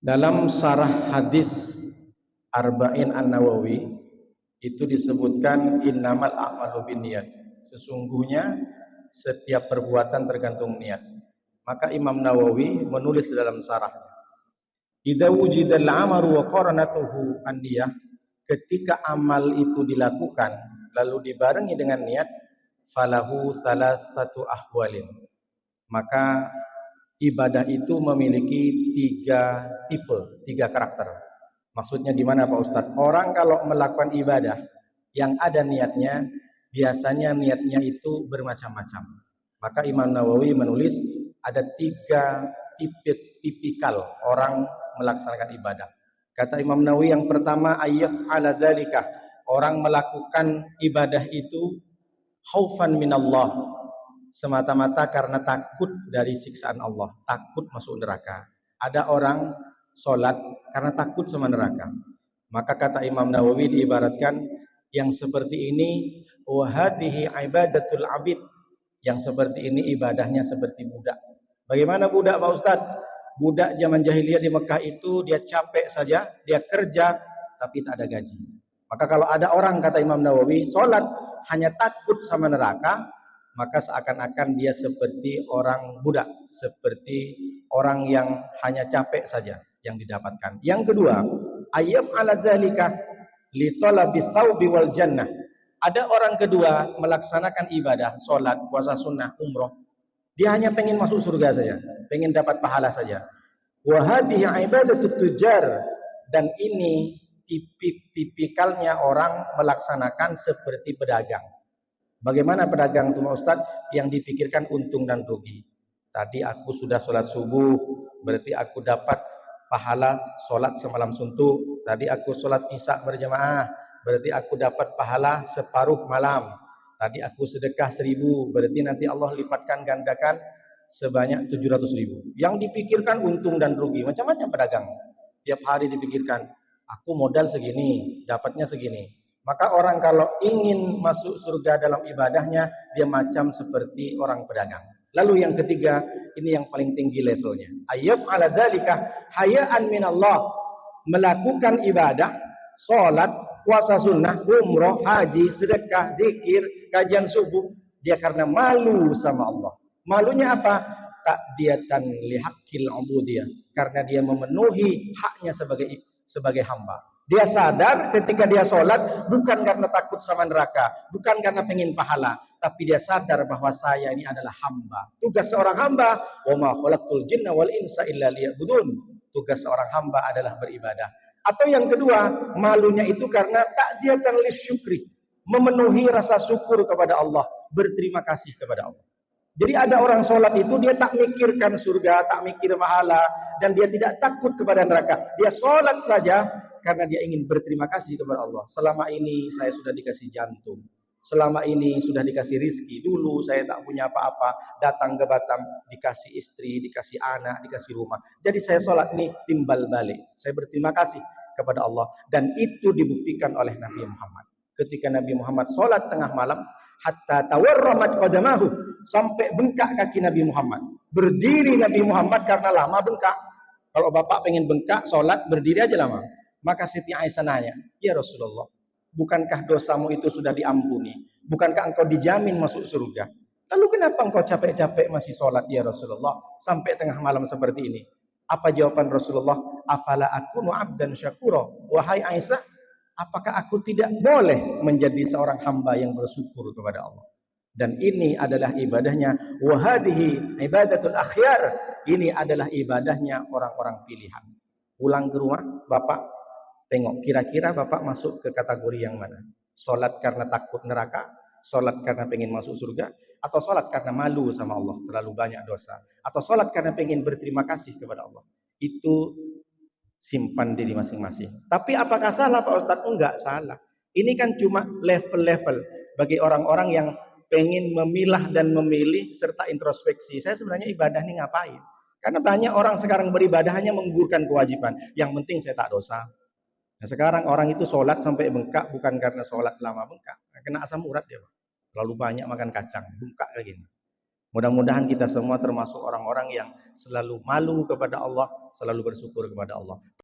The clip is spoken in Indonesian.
Dalam sarah hadis Arba'in An-Nawawi itu disebutkan innamal a'malu binniyat. Sesungguhnya setiap perbuatan tergantung niat. Maka Imam Nawawi menulis dalam sarahnya, idza wujidal amaru wa qaranatuhu an-niyah, ketika amal itu dilakukan lalu dibarengi dengan niat, falahu salasatu ahwalin, maka ibadah itu memiliki tiga karakter. Maksudnya gimana Pak Ustadz? Orang kalau melakukan ibadah yang ada niatnya, biasanya niatnya itu bermacam-macam. Maka Imam Nawawi menulis ada tiga tipikal orang melaksanakan ibadah. Kata Imam Nawawi, yang pertama, ayyaf ala dzalika, orang melakukan ibadah itu khaufan minallah, semata-mata karena takut dari siksaan Allah, takut masuk neraka. Ada orang sholat karena takut sama neraka. Maka kata Imam Nawawi diibaratkan yang seperti ini, wa hadhihi ibadatul abid, yang seperti ini ibadahnya seperti budak. Bagaimana budak Pak Ustaz? Budak zaman jahiliyah di Mekah itu dia capek saja, dia kerja tapi tak ada gaji. Maka kalau ada orang, kata Imam Nawawi, sholat hanya takut sama neraka, maka seakan-akan dia seperti orang budak, seperti orang yang hanya capek saja yang didapatkan. Yang kedua, ayyam ala dzalika li talabi tsaubi wal jannah. Ada orang kedua melaksanakan ibadah, sholat, puasa sunnah, umroh. Dia hanya pengen masuk surga saja, pengen dapat pahala saja. Wa hadhihi ibadatut tujar, dan ini tipikalnya orang melaksanakan seperti pedagang. Bagaimana pedagang itu Ustaz? Yang dipikirkan untung dan rugi. Tadi aku sudah sholat subuh, berarti aku dapat pahala sholat semalam suntuk. Tadi aku sholat isya berjamaah, berarti aku dapat pahala separuh malam. Tadi aku sedekah 1.000, berarti nanti Allah lipatkan gandakan sebanyak 700.000. Yang dipikirkan untung dan rugi. Macam-macam pedagang. Tiap hari dipikirkan, aku modal segini, dapatnya segini. Maka orang kalau ingin masuk surga dalam ibadahnya, dia macam seperti orang pedagang. Lalu yang ketiga, ini yang paling tinggi levelnya. Ayyaf ala dzalika hayaan minallah, melakukan ibadah, sholat, puasa sunnah, umroh, haji, sedekah, zikir, kajian subuh, dia karena malu sama Allah. Malunya apa? Takdiyatan lihaqqil ubudiyah, karena dia memenuhi haknya sebagai hamba. Dia sadar ketika dia sholat bukan karena takut sama neraka, bukan karena pengen pahala, tapi dia sadar bahwa saya ini adalah hamba. Tugas seorang hamba, wa ma khalaqtul jinna wal insa illa liya'budun. Tugas seorang hamba adalah beribadah. Atau yang kedua, malunya itu karena ta'diyatan lisyukri, memenuhi rasa syukur kepada Allah, berterima kasih kepada Allah. Jadi ada orang sholat itu dia tak mikirkan surga, tak mikir pahala, dan dia tidak takut kepada neraka. Dia sholat saja karena dia ingin berterima kasih kepada Allah. Selama ini saya sudah dikasih jantung, selama ini sudah dikasih rizki. Dulu saya tak punya apa-apa, datang ke Batam dikasih istri, dikasih anak, dikasih rumah. Jadi saya sholat ini timbal balik, saya berterima kasih kepada Allah. Dan itu dibuktikan oleh Nabi Muhammad. Ketika Nabi Muhammad sholat tengah malam, hatta tawarramat qadamahu, sampai bengkak kaki Nabi Muhammad. Berdiri Nabi Muhammad karena lama bengkak. Kalau bapak pengen bengkak sholat, berdiri aja lama. Maka Siti Aisyah nanya, ya Rasulullah, bukankah dosamu itu sudah diampuni? Bukankah engkau dijamin masuk surga? Lalu kenapa engkau capek-capek masih sholat ya Rasulullah sampai tengah malam seperti ini? Apa jawaban Rasulullah? Afala akunu abdan syakura. Wahai Aisyah, apakah aku tidak boleh menjadi seorang hamba yang bersyukur kepada Allah? Dan ini adalah ibadahnya. Wahadihi ibadatul akhyar. Ini adalah ibadahnya orang-orang pilihan. Pulang ke rumah, bapak tengok kira-kira bapak masuk ke kategori yang mana? Sholat karena takut neraka, sholat karena pengen masuk surga, atau sholat karena malu sama Allah, terlalu banyak dosa, atau sholat karena pengen berterima kasih kepada Allah. Itu simpan diri masing-masing. Tapi apakah salah Pak Ustadz? Enggak salah. Ini kan cuma level-level bagi orang-orang yang pengen memilah dan memilih serta introspeksi. Saya sebenarnya ibadah ini ngapain? Karena banyak orang sekarang beribadah hanya menggugurkan kewajiban. Yang penting saya tak dosa. Nah sekarang orang itu sholat sampai bengkak bukan karena sholat lama bengkak. Kena asam urat dia Pak. Terlalu banyak makan kacang, bengkak kayak gini. Mudah-mudahan kita semua termasuk orang-orang yang selalu malu kepada Allah, selalu bersyukur kepada Allah.